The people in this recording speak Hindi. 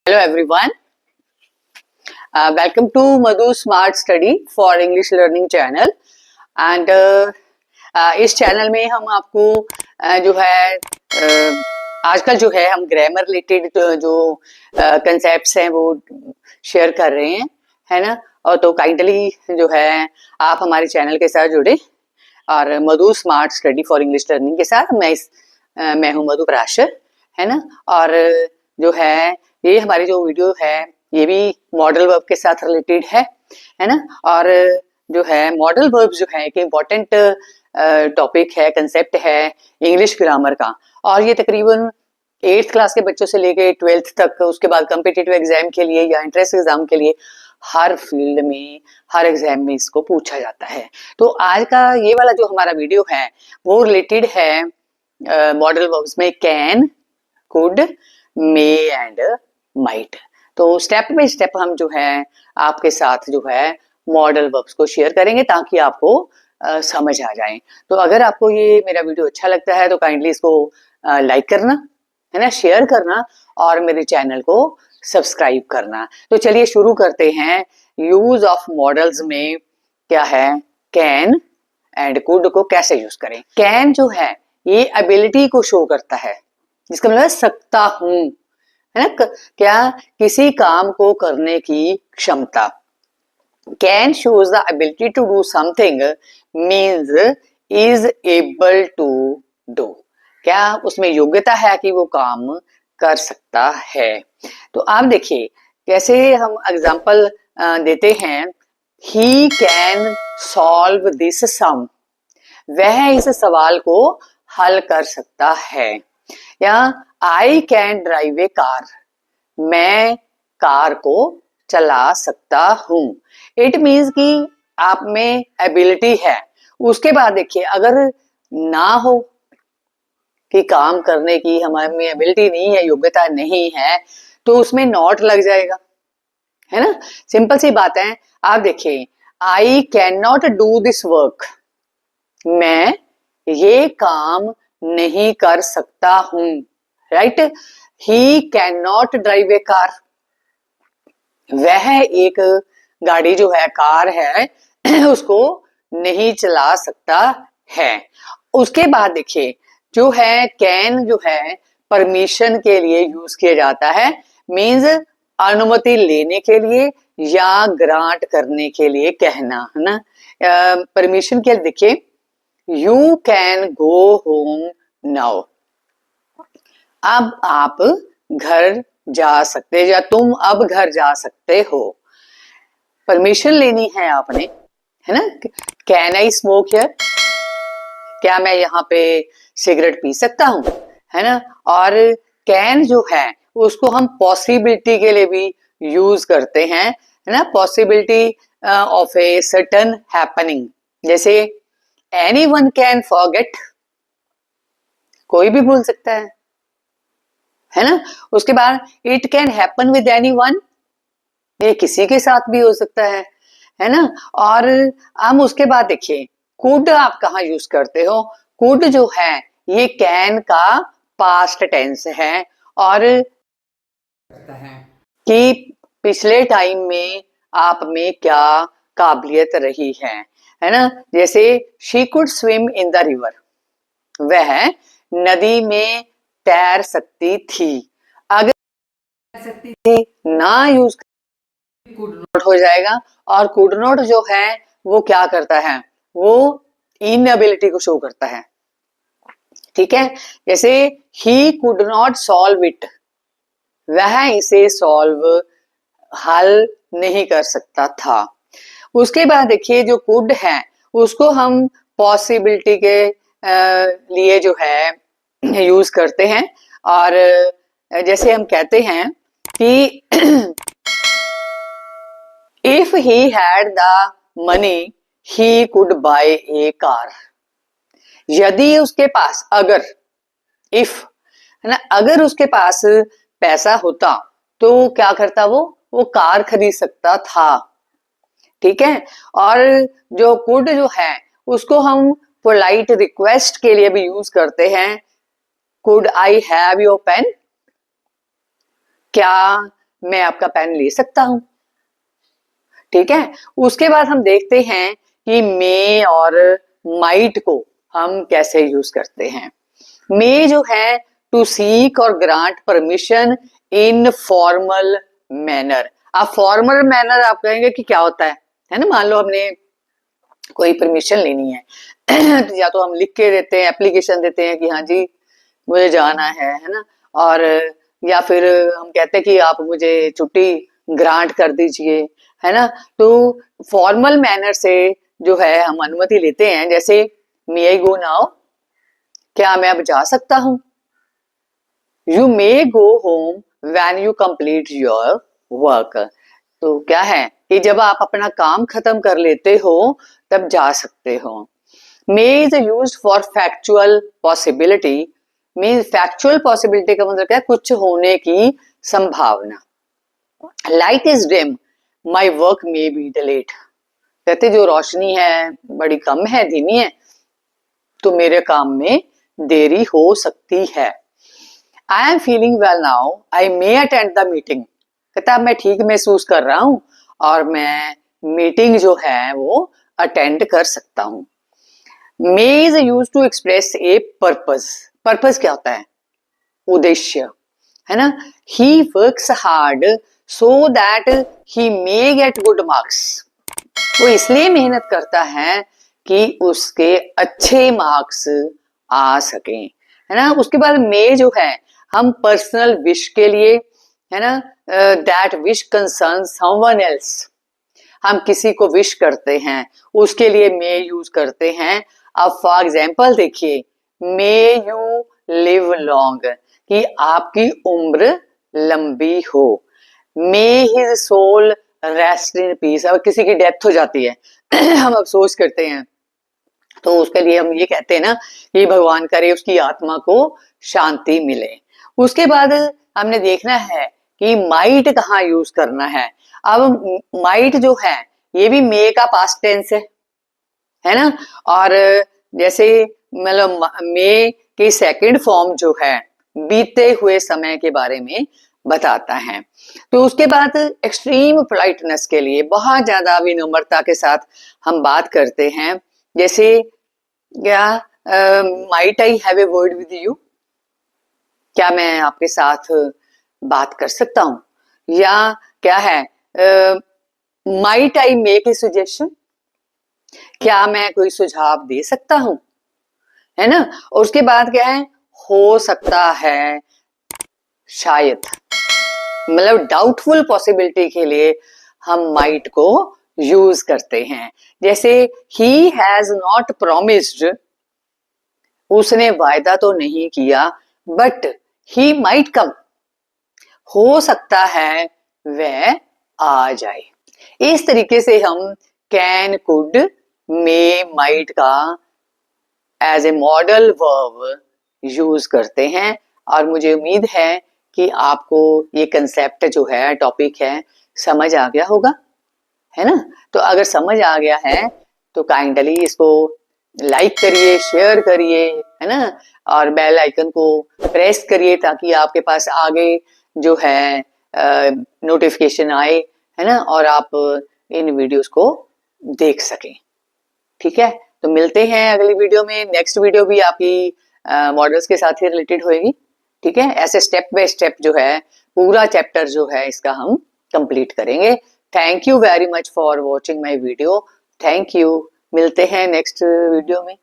Hello everyone. Welcome to Madhu Smart Study for English Learning Channel. And इस चैनल में हम आपको जो है आजकल जो है हम ग्रामर रिलेटेड जो कंसेप्ट्स हैं वो शेयर कर रहे हैं, है ना। और तो काइंडली जो है आप हमारे चैनल के साथ जुड़े और Madhu smart study for English learning के साथ मैं हूँ मधु पराशर, है ना। और जो है ये हमारी जो वीडियो है ये भी मॉडल वर्ब के साथ रिलेटेड है ना। और जो है मॉडल वर्ब जो है एक इम्पॉर्टेंट टॉपिक है, कंसेप्ट है इंग्लिश ग्रामर का। और ये तकरीबन 8th क्लास के बच्चों से लेके 12th तक, उसके बाद कम्पिटिटिव एग्जाम के लिए या इंट्रेंस एग्जाम के लिए हर फील्ड में, हर एग्जाम में इसको पूछा जाता है। तो आज का ये वाला जो हमारा वीडियो है वो रिलेटेड है मॉडल वर्ब्स में can, could, may and might. तो स्टेप बाय स्टेप हम जो है आपके साथ जो है मॉडल वर्ब्स को शेयर करेंगे ताकि आपको समझ आ जाए। तो अगर आपको ये मेरा वीडियो अच्छा लगता है तो काइंडली इसको लाइक करना, है ना, शेयर करना और मेरे चैनल को सब्सक्राइब करना। तो चलिए शुरू करते हैं। यूज ऑफ मॉडल्स में क्या है, कैन एंड कुड को कैसे यूज करें। कैन जो है ये एबिलिटी को शो करता है, जिसका मतलब सकता हूं, है ना, क्या किसी काम को करने की क्षमता। Can shows the ability to do something, means is able to do, क्या उसमें योग्यता है कि वो काम कर सकता है। तो आप देखिए कैसे हम एग्जाम्पल देते हैं। ही कैन सॉल्व दिस सम, वह इस सवाल को हल कर सकता है। या I can drive A car, मैं कार को चला सकता हूं। इट मीन्स कि आप में एबिलिटी है। उसके बाद देखिए अगर ना हो कि काम करने की हमारे में एबिलिटी नहीं है, योग्यता नहीं है, तो उसमें नॉट लग जाएगा, है ना। सिंपल सी बात है। आप देखिए I can not do this work, मैं ये काम नहीं कर सकता हूं, right. He can not drive A car, वह एक गाड़ी जो है, कार है, उसको नहीं चला सकता है। उसके बाद देखिए जो है कैन जो है परमिशन के लिए यूज किया जाता है, मींस अनुमति लेने के लिए या ग्रांट करने के लिए कहना, है ना। परमिशन के लिए देखिए you can go home now, अब आप घर जा सकते, या तुम अब घर जा सकते हो। परमिशन लेनी है आपने, है ना। कैन आई स्मोक हियर, क्या मैं यहाँ पे सिगरेट पी सकता हूँ, है ना। और कैन जो है उसको हम पॉसिबिलिटी के लिए भी यूज करते हैं, है ना। Possibility of a certain happening, जैसे एनीवन कैन फॉरगेट, कोई भी भूल सकता है ना। उसके बाद it can happen with anyone, ये किसी के साथ भी हो सकता है ना। और हम उसके बाद देखिए कुड आप कहाँ यूज करते हो। कुड जो है ये कैन का पास्ट टेंस है और कि पिछले टाइम में आप में क्या काबिलियत रही है ना। जैसे she could swim in the river, वह नदी में तैर सकती थी। अगर तैर सकती थी ना यूज कुड नॉट हो जाएगा। और कुड नॉट जो है वो क्या करता है, वो इनएबिलिटी को शो करता है, ठीक है। जैसे he could not solve it, वह इसे सॉल्व, हल नहीं कर सकता था। उसके बाद देखिए जो कुड है उसको हम पॉसिबिलिटी के लिए जो है यूज करते हैं। और जैसे हम कहते हैं कि if he had the money he could bye A car, यदि उसके पास, अगर, इफ, है ना, अगर उसके पास पैसा होता तो क्या करता, वो कार खरीद सकता था, ठीक है। और जो कुड जो है उसको हम पोलाइट रिक्वेस्ट के लिए भी यूज करते हैं। Could I have your pen, क्या मैं आपका पेन ले सकता हूं। ठीक है, उसके बाद हम देखते हैं कि मे और माइट को हम कैसे यूज करते हैं। मे जो है टू सीक और grant permission in formal manner. अब फॉर्मल मैनर आप कहेंगे कि क्या होता है ना। मान लो हमने कोई परमिशन लेनी है तो या तो हम लिख के देते हैं, एप्लीकेशन देते हैं कि हाँ जी मुझे जाना है ना, और या फिर हम कहते हैं कि आप मुझे छुट्टी ग्रांट कर दीजिए, है ना। तो फॉर्मल मैनर से जो है हम अनुमति लेते हैं, जैसे मे आई गो नाउ, क्या मैं अब जा सकता हूं। You may go home when you complete your work. तो क्या है कि जब आप अपना काम खत्म कर लेते हो तब जा सकते हो। May is used for factual possibility. Means factual possibility का मतलब क्या है, कुछ होने की संभावना। Light is dim, my work may be delayed. कहते जो रोशनी है बड़ी कम है, धीमी है, तो मेरे काम में देरी हो सकती है। I am feeling well now, I may attend the meeting. कहता मैं ठीक महसूस कर रहा हूं और मैं मीटिंग जो है वो अटेंड कर सकता हूं। May is use to express a purpose. Purpose क्या होता है, उद्देश्य, है ना। He works hard so that he may get good marks. वो इसलिए मेहनत करता है कि उसके अच्छे मार्क्स आ सके, है ना। उसके बाद मे जो है हम पर्सनल विश के लिए, है ना, that wish concern someone else. हम किसी को विश करते हैं उसके लिए मे यूज करते हैं। अब फॉर एग्जाम्पल देखिए, मे यू लिव लॉन्ग, कि आपकी उम्र लंबी हो। May his soul rest in peace. अब किसी की डेथ हो जाती है हम अफसोस करते हैं, तो उसके लिए हम ये कहते हैं ना कि भगवान करे उसकी आत्मा को शांति मिले। उसके बाद हमने देखना है कि माइट कहाँ यूज करना है। अब माइट जो है ये भी मे का पास्ट टेंस है ना। और जैसे मतलब मे की सेकंड फॉर्म जो है बीते हुए समय के बारे में बताता है। तो उसके बाद एक्सट्रीम पोलाइटनेस के लिए बहुत ज्यादा विनम्रता के साथ हम बात करते हैं, जैसे क्या, might I have a word with you, क्या मैं आपके साथ बात कर सकता हूं। या क्या है, might I make a suggestion, क्या मैं कोई सुझाव दे सकता हूं, है ना। और उसके बाद क्या है, हो सकता है, शायद, मतलब डाउटफुल पॉसिबिलिटी के लिए हम माइट को यूज करते हैं। जैसे ही हैज नॉट प्रोमिस्ड, उसने वायदा तो नहीं किया, बट ही माइट कम, हो सकता है वह आ जाए। इस तरीके से हम कैन, कुड, मे, माइट का as a modal verb use करते हैं। और मुझे उम्मीद है कि आपको ये कंसेप्ट जो है, टॉपिक है, समझ आ गया होगा, है ना। तो अगर समझ आ गया है तो काइंडली इसको लाइक करिए, शेयर करिए, है ना, और बेल आइकन को प्रेस करिए ताकि आपके पास आगे जो है नोटिफिकेशन आए, है ना, और आप इन वीडियोस को देख सकें। ठीक है, तो मिलते हैं अगली वीडियो में। नेक्स्ट वीडियो भी आपकी मॉडल्स के साथ ही रिलेटेड होगी। ठीक है, ऐसे स्टेप बाय स्टेप जो है पूरा चैप्टर जो है इसका हम कंप्लीट करेंगे। Thank you very much for watching my video. Thank you, मिलते हैं नेक्स्ट वीडियो में।